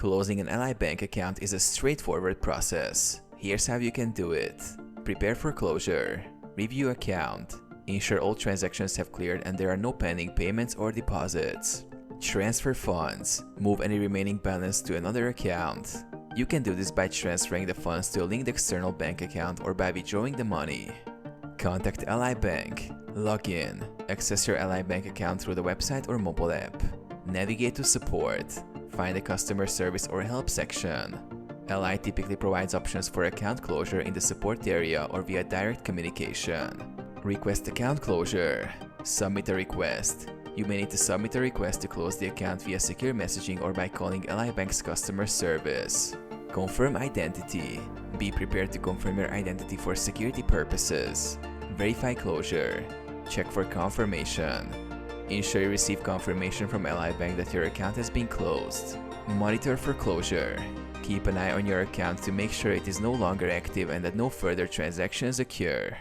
Closing an Ally Bank account is a straightforward process. Here's how you can do it. Prepare for closure. Review account. Ensure all transactions have cleared and there are no pending payments or deposits. Transfer funds. Move any remaining balance to another account. You can do this by transferring the funds to a linked external bank account or by withdrawing the money. Contact Ally Bank. Log in. Access your Ally Bank account through the website or mobile app. Navigate to support. Find the customer service or help section. Ally typically provides options for account closure in the support area or via direct communication. Request account closure. Submit a request. You may need to submit a request to close the account via secure messaging or by calling Ally Bank's customer service. Confirm identity. Be prepared to confirm your identity for security purposes. Verify closure. Check for confirmation. Ensure you receive confirmation from Ally Bank that your account has been closed. Monitor for closure. Keep an eye on your account to make sure it is no longer active and that no further transactions occur.